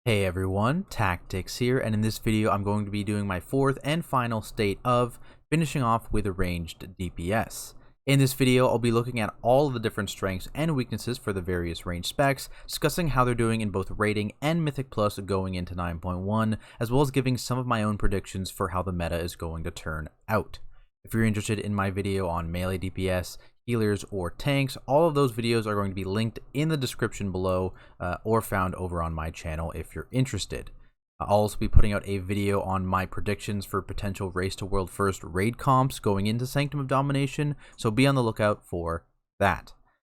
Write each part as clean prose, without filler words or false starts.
Hey everyone, Tactics here, and in this video I'm going to be doing my fourth and final state of finishing off with a ranged DPS. In this video I'll be looking at all of the different strengths and weaknesses for the various ranged specs, discussing how they're doing in both rating and Mythic Plus going into 9.1, as well as giving some of my own predictions for how the meta is going to turn out. If you're interested in my video on melee DPS, healers, or tanks, all of those videos are going to be linked in the description below or found over on my channel if you're interested. I'll also be putting out a video on my predictions for potential Race to World First raid comps going into Sanctum of Domination, so be on the lookout for that.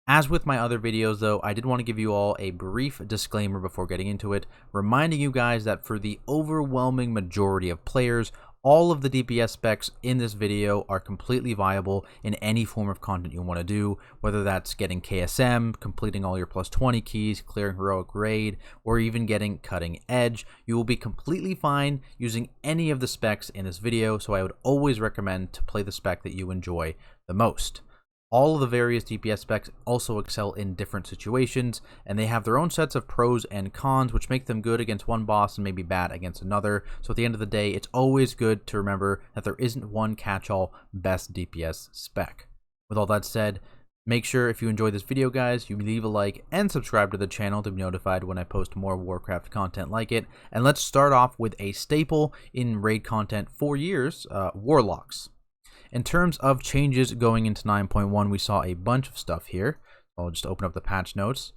As with my other videos though, I did want to give you all a brief disclaimer before getting into it, reminding you guys that for the overwhelming majority of players, all of the DPS specs in this video are completely viable in any form of content you want to do, whether that's getting KSM, completing all your plus 20 keys, clearing heroic raid, or even getting cutting edge. You will be completely fine using any of the specs in this video, so I would always recommend to play the spec that you enjoy the most. All of the various DPS specs also excel in different situations, and they have their own sets of pros and cons, which make them good against one boss and maybe bad against another. So at the end of the day, it's always good to remember that there isn't one catch-all best DPS spec. With all that said, make sure if you enjoyed this video, guys, you leave a like and subscribe to the channel to be notified when I post more Warcraft content like it. And let's start off with a staple in raid content for years, Warlocks. In terms of changes going into 9.1, we saw a bunch of stuff here. I'll just open up the patch notes.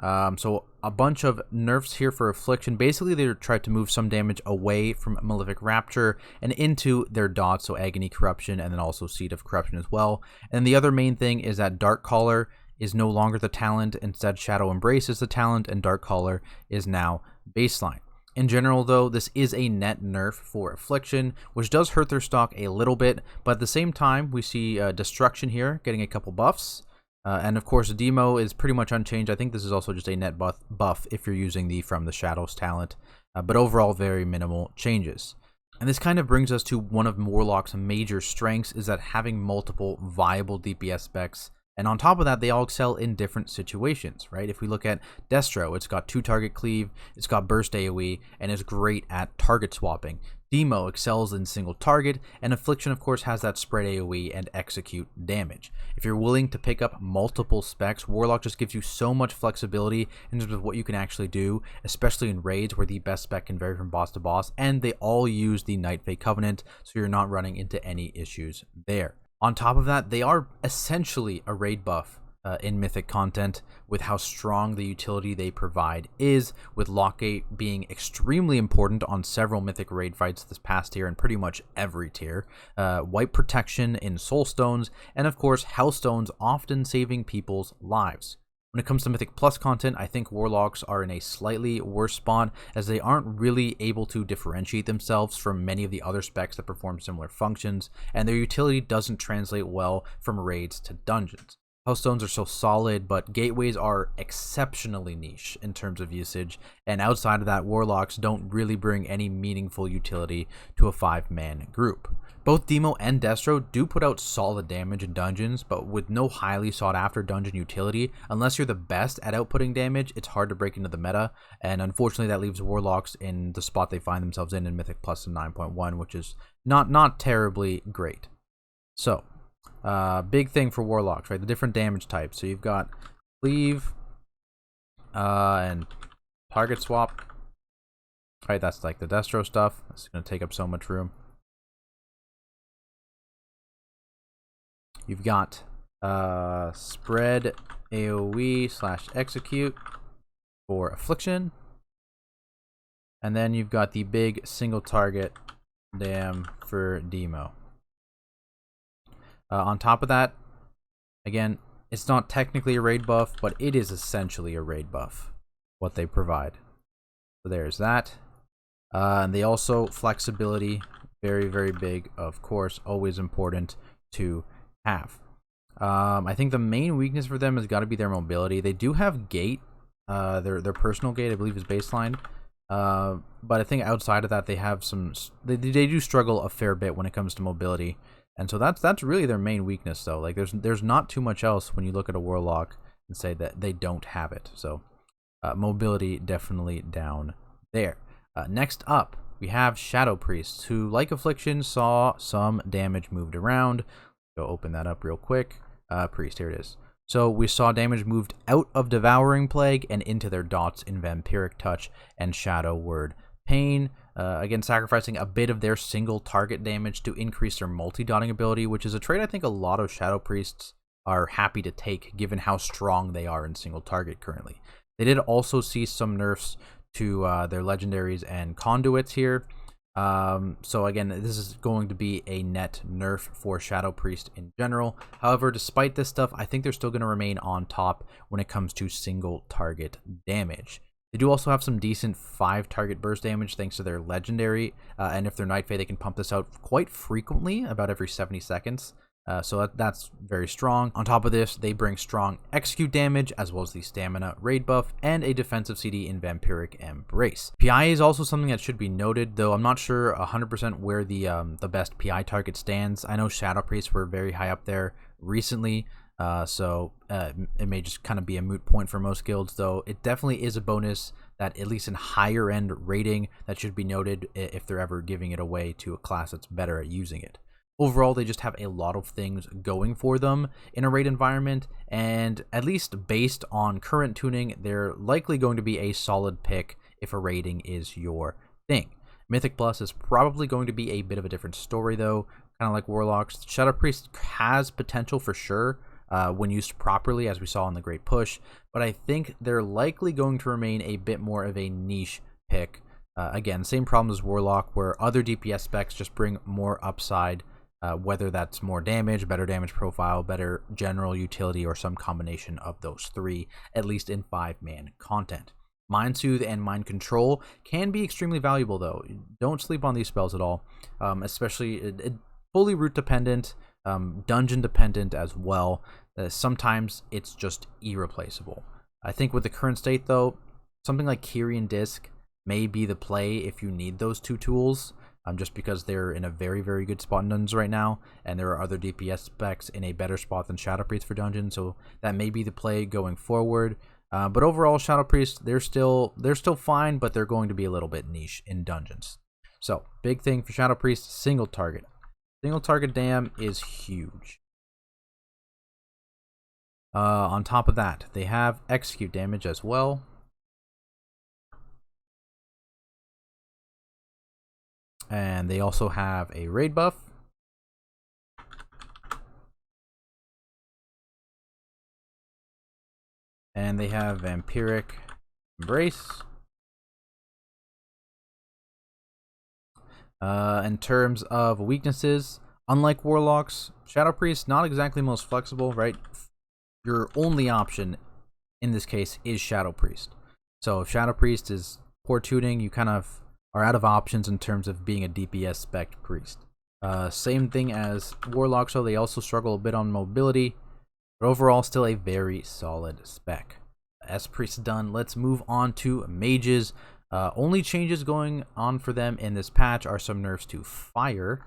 So a bunch of nerfs here for Affliction. Basically, they tried to move some damage away from Malefic Rapture and into their dots, so Agony Corruption and then also Seed of Corruption as well. And the other main thing is that Dark Caller is no longer the talent. Instead, Shadow Embrace is the talent, and Dark Caller is now baseline. In general, though, this is a net nerf for Affliction, which does hurt their stock a little bit, but at the same time, we see Destruction here getting a couple buffs, and of course, Demo is pretty much unchanged. I think this is also just a net buff if you're using the From the Shadows talent, but overall, very minimal changes. And this kind of brings us to one of Warlock's major strengths, is that having multiple viable DPS specs. And on top of that, they all excel in different situations, right? If we look at Destro, it's got 2-target cleave, it's got burst AoE, and is great at target swapping. Demo excels in single target, and Affliction, of course, has that spread AoE and execute damage. If you're willing to pick up multiple specs, Warlock just gives you so much flexibility in terms of what you can actually do, especially in raids where the best spec can vary from boss to boss, and they all use the Night Fae Covenant, so you're not running into any issues there. On top of that, they are essentially a raid buff in Mythic content with how strong the utility they provide is, with Lockgate being extremely important on several Mythic raid fights this past tier and pretty much every tier, White Protection in Soulstones, and of course Hellstones often saving people's lives. When it comes to Mythic Plus content, I think Warlocks are in a slightly worse spot, as they aren't really able to differentiate themselves from many of the other specs that perform similar functions, and their utility doesn't translate well from raids to dungeons. Hellstones are so solid, but gateways are exceptionally niche in terms of usage, and outside of that, Warlocks don't really bring any meaningful utility to a 5-man group. Both Demo and Destro do put out solid damage in dungeons, but with no highly sought after dungeon utility. Unless you're the best at outputting damage, it's hard to break into the meta, and unfortunately that leaves Warlocks in the spot they find themselves in Mythic Plus and 9.1, which is not terribly great. So, big thing for Warlocks, right? The different damage types. So you've got Cleave, and Target Swap. Right, that's like the Destro stuff. It's going to take up so much room. You've got Spread AoE / Execute for Affliction. And then you've got the big single target dam for Demo. On top of that, again, it's not technically a raid buff, but it is essentially a raid buff, what they provide. So there's that. And they also, flexibility, very, very big, of course, always important to have. I think the main weakness for them has got to be their mobility. They do have gate, their personal gate, I believe, is baseline. But I think outside of that, they have some. They do struggle a fair bit when it comes to mobility, and so that's really their main weakness, though. Like there's not too much else when you look at a Warlock and say that they don't have it. So mobility definitely down there. Next up, we have Shadow Priests, who, like Affliction, saw some damage moved around. Go open that up real quick. Priest, here it is. So we saw damage moved out of Devouring Plague and into their dots in Vampiric Touch and Shadow Word Pain. Again, sacrificing a bit of their single target damage to increase their multi-dotting ability, which is a trait I think a lot of Shadow Priests are happy to take given how strong they are in single target currently. They did also see some nerfs to their legendaries and conduits here. So again, this is going to be a net nerf for Shadow Priest in general. However, despite this stuff, I think they're still going to remain on top when it comes to single target damage. They do also have some decent 5 target burst damage thanks to their legendary, and if they're Night Fae, they can pump this out quite frequently, about every 70 seconds. So that's very strong. On top of this, they bring strong execute damage, as well as the stamina raid buff, and a defensive CD in Vampiric Embrace. PI is also something that should be noted, though I'm not sure 100% where the best PI target stands. I know Shadow Priests were very high up there recently, so it may just kind of be a moot point for most guilds, though it definitely is a bonus that, at least in higher end raiding, that should be noted if they're ever giving it away to a class that's better at using it. Overall, they just have a lot of things going for them in a raid environment, and at least based on current tuning, they're likely going to be a solid pick if a raiding is your thing. Mythic Plus is probably going to be a bit of a different story, though, kind of like Warlocks. Shadow Priest has potential for sure when used properly, as we saw in the Great Push, but I think they're likely going to remain a bit more of a niche pick. Again, same problem as Warlock, where other DPS specs just bring more upside. Whether that's more damage, better damage profile, better general utility, or some combination of those three, at least in 5-man content. Mind Soothe and Mind Control can be extremely valuable, though. Don't sleep on these spells at all, especially fully root dependent, dungeon dependent as well. Sometimes it's just irreplaceable. I think with the current state, though, something like Kyrian Disc may be the play if you need those two tools. Just because they're in a very, very good spot in dungeons right now, and there are other DPS specs in a better spot than Shadow Priest for dungeons, so that may be the play going forward. But overall, Shadow Priest, they're still fine, but they're going to be a little bit niche in dungeons. So, big thing for Shadow Priest, single target. Single target dam is huge. On top of that, they have execute damage as well. And they also have a raid buff. And they have Vampiric Embrace. In terms of weaknesses, unlike Warlocks, Shadow Priest not exactly most flexible, right? Your only option in this case is Shadow Priest. So if Shadow Priest is poor tuning, you kind of are out of options in terms of being a DPS spec priest. Same thing as Warlocks, so they also struggle a bit on mobility, but overall still a very solid spec. As priest done, let's move on to mages. Only changes going on for them in this patch are some nerfs to fire.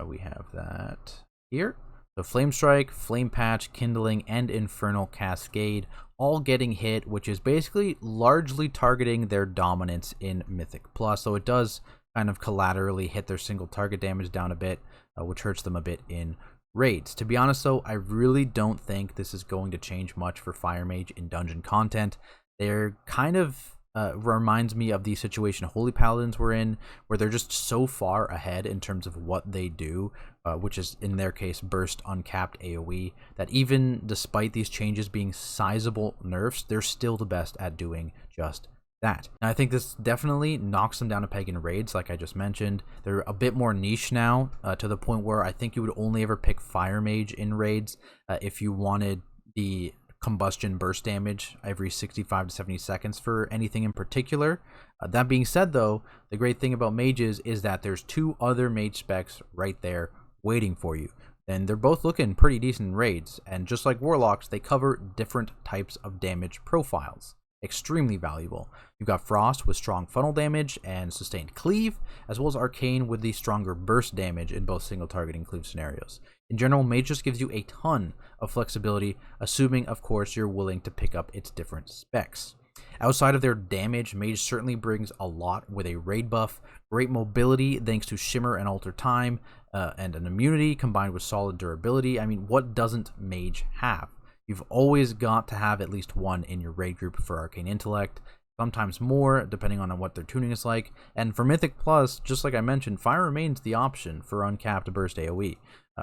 We have that here. So Flame Strike, Flame Patch, Kindling, and Infernal Cascade all getting hit, which is basically largely targeting their dominance in Mythic Plus. So it does kind of collaterally hit their single target damage down a bit, which hurts them a bit in raids. To be honest, though, I really don't think this is going to change much for Fire Mage in dungeon content. They're kind of reminds me of the situation Holy Paladins were in, where they're just so far ahead in terms of what they do, which is in their case burst uncapped AoE, that even despite these changes being sizable nerfs, they're still the best at doing just that. And I think this definitely knocks them down a peg in raids, like I just mentioned. They're a bit more niche now, to the point where I think you would only ever pick Fire Mage in raids if you wanted the combustion burst damage every 65 to 70 seconds for anything in particular. That being said, though, the great thing about mages is that there's two other mage specs right there waiting for you, and they're both looking pretty decent in raids, and just like Warlocks, they cover different types of damage profiles. Extremely valuable. You've got Frost with strong funnel damage and sustained cleave, as well as Arcane with the stronger burst damage in both single target and cleave scenarios. In general, Mage just gives you a ton of flexibility, assuming, of course, you're willing to pick up its different specs. Outside of their damage, Mage certainly brings a lot with a raid buff, great mobility thanks to Shimmer and Alter Time, and an immunity combined with solid durability. I mean, what doesn't Mage have? You've always got to have at least one in your raid group for Arcane Intellect, sometimes more, depending on what their tuning is like. And for Mythic Plus, just like I mentioned, Fire remains the option for uncapped burst AoE.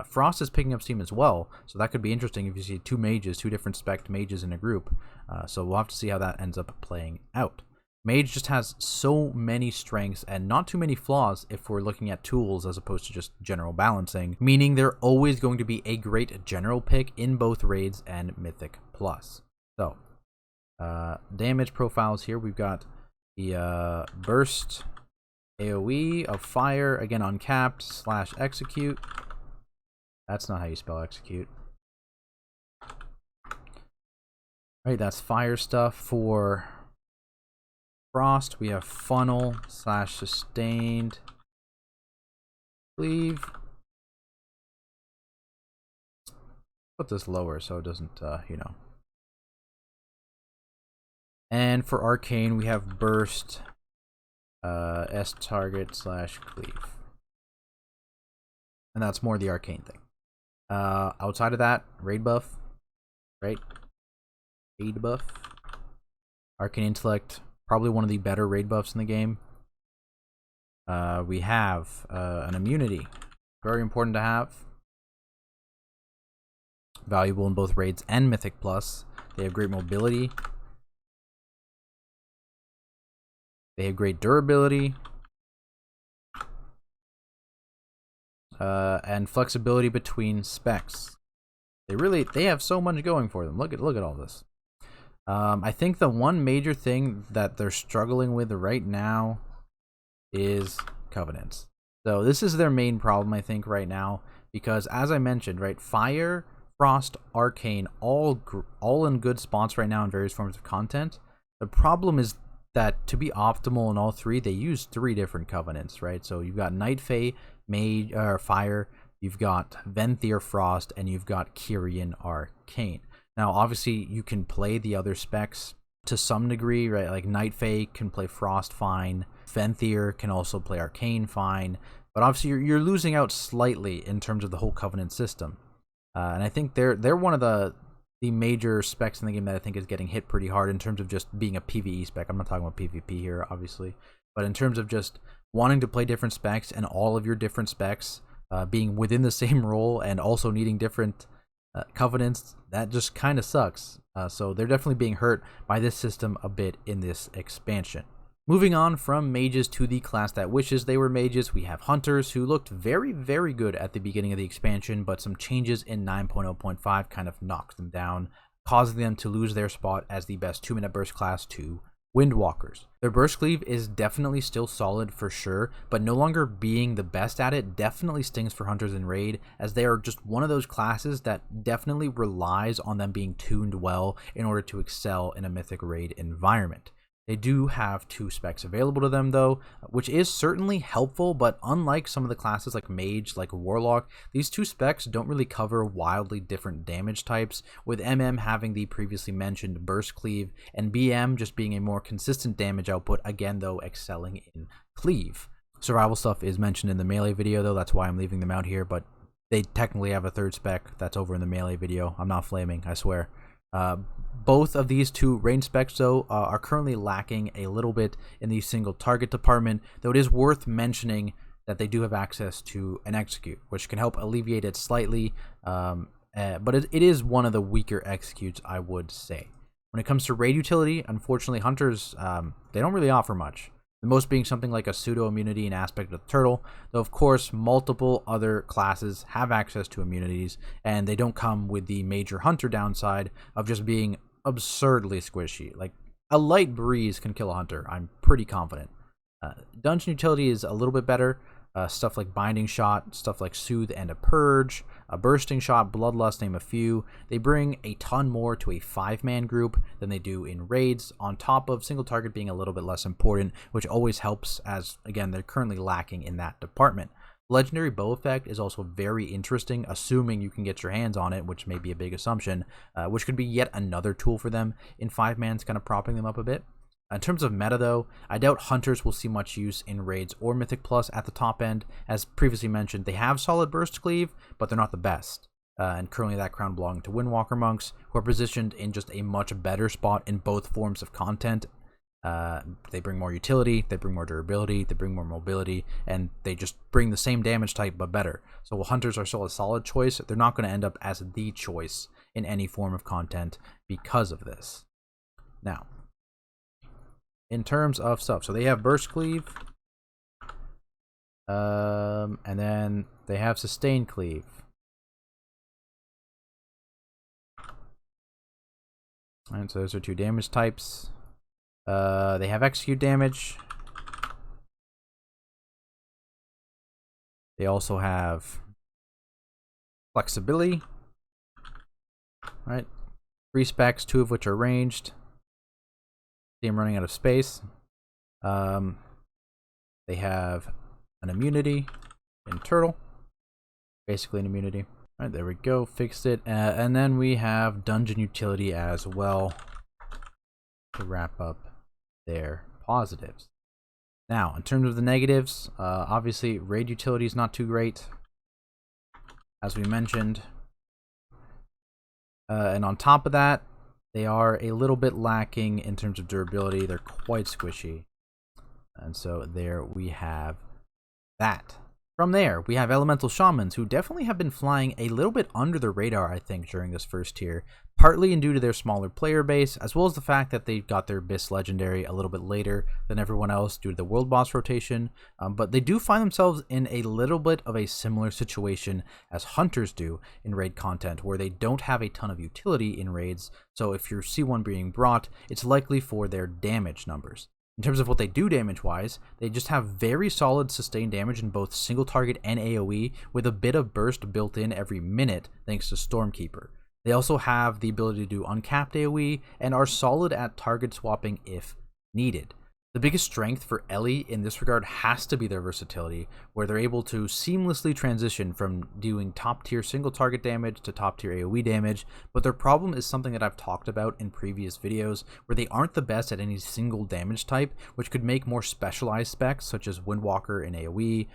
Frost is picking up steam as well, so that could be interesting if you see two mages, two different spec mages in a group. So we'll have to see how that ends up playing out. Mage just has so many strengths and not too many flaws if we're looking at tools as opposed to just general balancing, meaning they're always going to be a great general pick in both raids and Mythic Plus. So, damage profiles here, we've got the burst AoE of fire, again uncapped / execute. That's not how you spell execute. Right, that's fire stuff. For Frost, we have funnel / sustained cleave. Put this lower so it doesn't, you know. And for Arcane, we have burst S target / cleave. And that's more the Arcane thing. Outside of that, raid buff, right? Raid buff. Arcane Intellect, probably one of the better raid buffs in the game. We have an immunity, very important to have. Valuable in both raids and Mythic Plus. They have great mobility. They have great durability. And flexibility between specs. They have so much going for them. Look at all this. I think the one major thing that they're struggling with right now is Covenants. So this is their main problem, I think, right now, because as I mentioned, right, Fire, Frost, Arcane, all in good spots right now in various forms of content. The problem is that to be optimal in all three, they use 3 different Covenants, right? So you've got Night Fae, Mage, Fire, you've got Venthyr Frost, and you've got Kyrian Arcane. Now, obviously, you can play the other specs to some degree, right? Like Night Fae can play Frost fine, Venthyr can also play Arcane fine, but obviously you're losing out slightly in terms of the whole Covenant system. And I think they're one of the major specs in the game that I think is getting hit pretty hard in terms of just being a PvE spec. I'm not talking about PvP here, obviously, but in terms of just wanting to play different specs and all of your different specs being within the same role and also needing different Covenants, that just kind of sucks. So they're definitely being hurt by this system a bit in this expansion. Moving on from mages to the class that wishes they were mages, we have hunters, who looked very, very good at the beginning of the expansion, but some changes in 9.0.5 kind of knocked them down, causing them to lose their spot as the best 2-minute burst class to Windwalkers. Their burst cleave is definitely still solid for sure, but no longer being the best at it definitely stings for hunters in raid, as they are just one of those classes that definitely relies on them being tuned well in order to excel in a mythic raid environment. They do have 2 specs available to them though, which is certainly helpful, but unlike some of the classes like Mage, like Warlock, these 2 specs don't really cover wildly different damage types, with MM having the previously mentioned burst cleave, and BM just being a more consistent damage output, again though excelling in cleave. Survival stuff is mentioned in the melee video though, that's why I'm leaving them out here, but they technically have a 3rd spec that's over in the melee video. I'm not flaming, I swear. Both of these 2 range specs though are currently lacking a little bit in the single target department, though it is worth mentioning that they do have access to an execute, which can help alleviate it slightly, but it is one of the weaker executes, I would say. When it comes to raid utility, unfortunately hunters, they don't really offer much. The most being something like a pseudo immunity and aspect of the turtle, though of course multiple other classes have access to immunities, and they don't come with the major hunter downside of just being absurdly squishy. Like a light breeze can kill a hunter, I'm pretty confident. Dungeon utility is a little bit better. Stuff like Binding Shot, stuff like Soothe and a Purge, a Bursting Shot, Bloodlust, name a few. They bring a ton more to a 5-man group than they do in raids, on top of single target being a little bit less important, which always helps, as again they're currently lacking in that department. Legendary bow effect is also very interesting, assuming you can get your hands on it, which may be a big assumption, which could be yet another tool for them in 5-man's, kind of propping them up a bit. In terms of meta, though, I doubt Hunters will see much use in Raids or Mythic Plus at the top end. As previously mentioned, they have solid Burst Cleave, but they're not the best. And currently that crown belonging to Windwalker monks, who are positioned in just a much better spot in both forms of content. They bring more utility, they bring more durability, they bring more mobility, and they just bring the same damage type but better. So while Hunters are still a solid choice, they're not going to end up as the choice in any form of content because of this. Now, in terms of stuff, so they have Burst Cleave, and then they have Sustained Cleave. Alright, so those are 2 damage types. They have execute damage. They also have flexibility. Right, 3 specs, 2 of which are ranged. See, I'm running out of space. They have an immunity in Turtle. Basically an immunity. Alright, there we go, fixed it. And then we have dungeon utility as well to wrap up their positives. Now, in terms of the negatives, obviously raid utility is not too great, as we mentioned. And on top of that, they are a little bit lacking in terms of durability. They're quite squishy. And so there we have that. From there, we have Elemental Shamans, who definitely have been flying a little bit under the radar, I think, during this first tier, partly due to their smaller player base, as well as the fact that they got their Abyss Legendary a little bit later than everyone else due to the World Boss rotation, but they do find themselves in a little bit of a similar situation as Hunters do in raid content, where they don't have a ton of utility in raids, so if you see one being brought, it's likely for their damage numbers. In terms of what they do damage-wise, they just have very solid sustained damage in both single target and AoE, with a bit of burst built in every minute thanks to Stormkeeper. They also have the ability to do uncapped AoE, and are solid at target swapping if needed. The biggest strength for Ellie in this regard has to be their versatility, where they're able to seamlessly transition from doing top tier single target damage to top tier AoE damage, but their problem is something that I've talked about in previous videos, where they aren't the best at any single damage type, which could make more specialized specs such as Windwalker in AoE,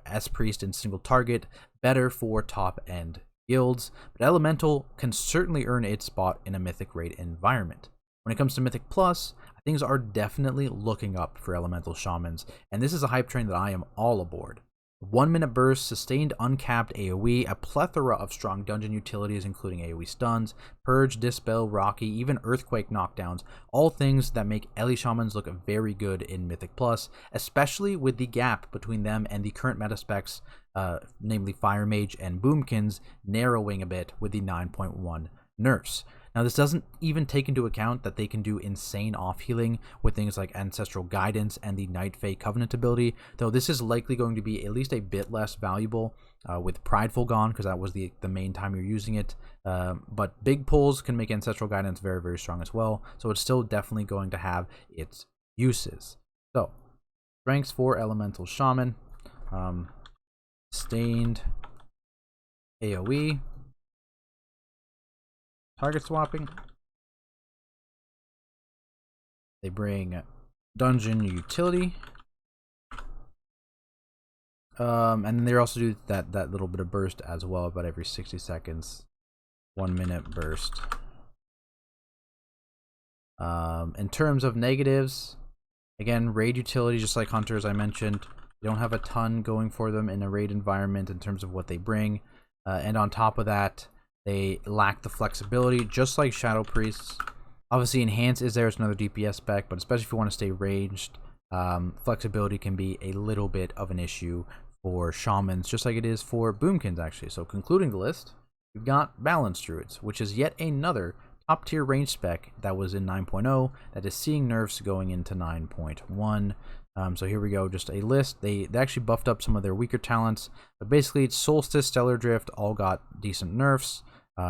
S-Priest in single target, better for top end guilds, but Elemental can certainly earn its spot in a Mythic raid environment. When it comes to Mythic Plus, things are definitely looking up for Elemental Shamans, and this is a hype train that I am all aboard. 1 minute burst, sustained uncapped AoE, a plethora of strong dungeon utilities including AoE stuns, Purge, Dispel, Rocky, even Earthquake knockdowns, all things that make Ellie Shamans look very good in Mythic Plus, especially with the gap between them and the current meta specs, namely Fire Mage and Boomkins, narrowing a bit with the 9.1 nerfs. Now, this doesn't even take into account that they can do insane off-healing with things like Ancestral Guidance and the Night Fae Covenant ability, though this is likely going to be at least a bit less valuable with Prideful gone, because that was the main time you're using it. But big pulls can make Ancestral Guidance very, very strong as well, so it's still definitely going to have its uses. So, strengths for Elemental Shaman. Sustained AoE. Target swapping. They bring dungeon utility. And then they also do that little bit of burst as well, about every 60 seconds. 1 minute burst. In terms of negatives, again, raid utility, just like Hunters I mentioned, they don't have a ton going for them in a raid environment in terms of what they bring. And on top of that, they lack the flexibility, just like Shadow Priests. Obviously, Enhance is there as another DPS spec, but especially if you want to stay ranged, flexibility can be a little bit of an issue for Shamans, just like it is for Boomkins, actually. So, concluding the list, we've got Balanced Druids, which is yet another top-tier range spec that was in 9.0 that is seeing nerfs going into 9.1. So here we go, just a list. They actually buffed up some of their weaker talents, but basically it's Solstice, Stellar Drift all got decent nerfs.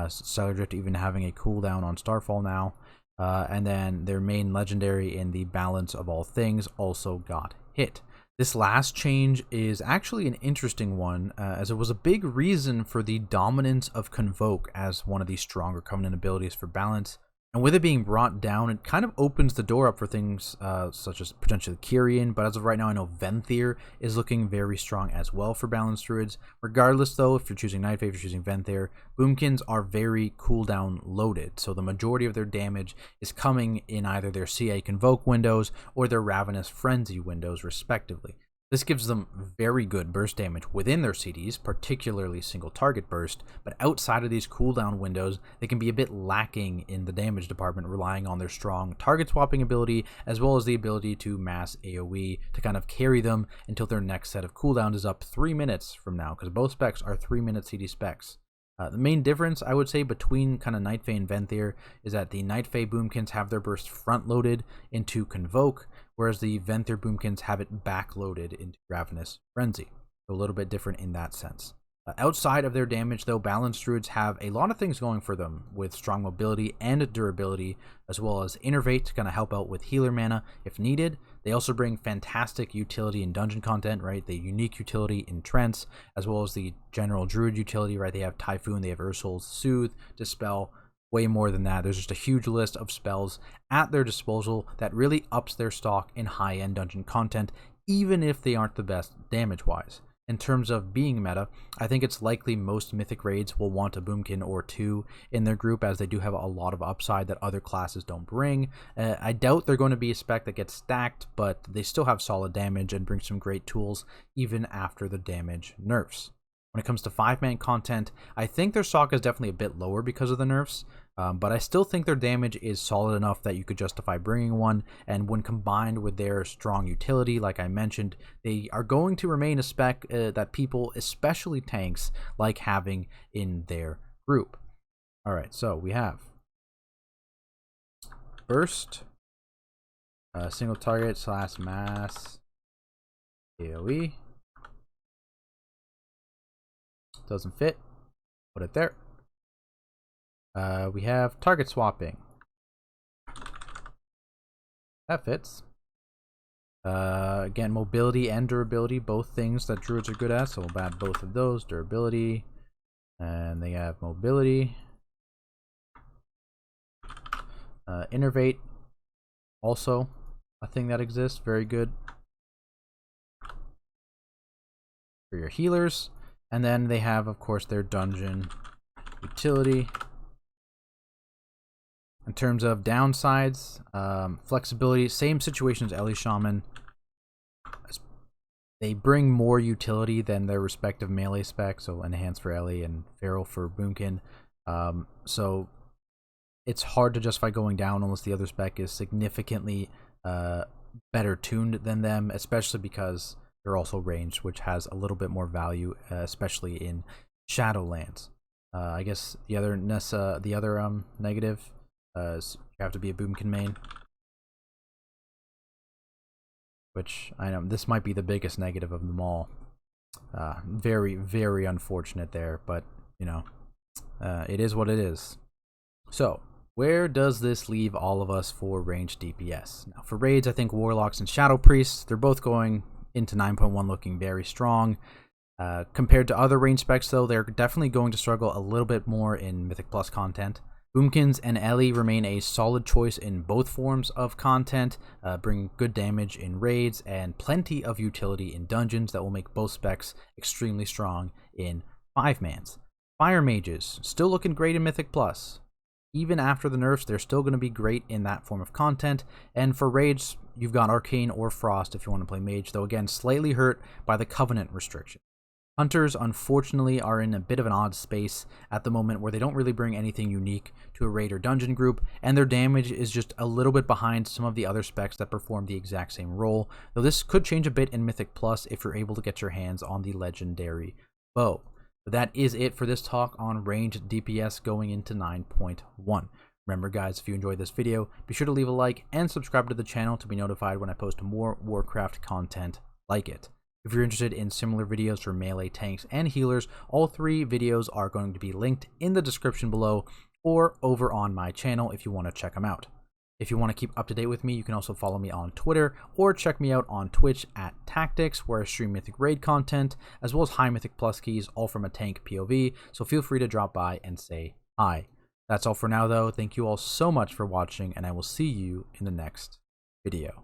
Stellar Drift even having a cooldown on Starfall now. And then their main legendary in the Balance of All Things also got hit. This last change is actually an interesting one, as it was a big reason for the dominance of Convoke as one of the stronger Covenant abilities for balance. And with it being brought down, it kind of opens the door up for things such as potentially Kyrian, but as of right now, I know Venthyr is looking very strong as well for balanced Druids. Regardless, though, if you're choosing Night Fae, if you're choosing Venthyr, Boomkins are very cooldown loaded, so the majority of their damage is coming in either their CA Convoke windows or their Ravenous Frenzy windows, respectively. This gives them very good burst damage within their CDs, particularly single target burst, but outside of these cooldown windows, they can be a bit lacking in the damage department, relying on their strong target swapping ability, as well as the ability to mass AoE to kind of carry them until their next set of cooldowns is up 3 minutes from now, because both specs are 3-minute CD specs. The main difference, I would say, between kind of Night Fae and Venthyr is that the Night Fae Boomkins have their burst front-loaded into Convoke, whereas the Venthyr Boomkins have it back-loaded into Ravenous Frenzy. So a little bit different in that sense. Outside of their damage, though, balanced Druids have a lot of things going for them, with strong mobility and durability, as well as Innervate to kind of help out with healer mana if needed. They also bring fantastic utility in dungeon content, right? The unique utility in Trance, as well as the general Druid utility, right? They have Typhoon, they have Ursul's Soothe, Dispel, way more than that. There's just a huge list of spells at their disposal that really ups their stock in high-end dungeon content, even if they aren't the best damage-wise. In terms of being meta, I think it's likely most Mythic raids will want a Boomkin or two in their group, as they do have a lot of upside that other classes don't bring. I doubt they're going to be a spec that gets stacked, but they still have solid damage and bring some great tools even after the damage nerfs. When it comes to 5-man content, I think their stock is definitely a bit lower because of the nerfs, but I still think their damage is solid enough that you could justify bringing one, and when combined with their strong utility, like I mentioned, they are going to remain a spec that people, especially tanks, like having in their group. Alright, so we have Burst, single target / mass AoE. Doesn't fit. Put it there. We have target swapping. That fits. Again, mobility and durability, both things that Druids are good at, so we'll add both of those. Durability, and they have mobility. Innervate, also a thing that exists, very good for your healers. And then they have, of course, their dungeon utility. In terms of downsides, flexibility, same situation as Ellie Shaman. They bring more utility than their respective melee specs, so Enhance for Ellie and Feral for Boomkin. So it's hard to justify going down unless the other spec is significantly better tuned than them, especially because they're also ranged, which has a little bit more value, especially in Shadowlands. I guess the other negative is you have to be a Boomkin main, which I know this might be the biggest negative of them all. Very, very unfortunate there, but you know, it is what it is. So where does this leave all of us for ranged DPS? Now for raids, I think Warlocks and Shadow Priests, they're both going into 9.1 looking very strong. Compared to other range specs, though, they're definitely going to struggle a little bit more in Mythic Plus content. Boomkins and Ellie remain a solid choice in both forms of content, bring good damage in raids, and plenty of utility in dungeons that will make both specs extremely strong in 5-mans. Fire Mages, still looking great in Mythic Plus. Even after the nerfs, they're still going to be great in that form of content. And for raids, you've got Arcane or Frost if you want to play Mage, though again, slightly hurt by the Covenant restriction. Hunters, unfortunately, are in a bit of an odd space at the moment where they don't really bring anything unique to a raid or dungeon group, and their damage is just a little bit behind some of the other specs that perform the exact same role, though this could change a bit in Mythic Plus if you're able to get your hands on the legendary bow. But that is it for this talk on ranged DPS going into 9.1. Remember guys, if you enjoyed this video, be sure to leave a like and subscribe to the channel to be notified when I post more Warcraft content like it. If you're interested in similar videos for melee, tanks, and healers, all 3 videos are going to be linked in the description below or over on my channel if you want to check them out. If you want to keep up to date with me, you can also follow me on Twitter or check me out on Twitch at Tactics, where I stream Mythic Raid content, as well as high Mythic Plus keys, all from a tank POV, so feel free to drop by and say hi. That's all for now though. Thank you all so much for watching, and I will see you in the next video.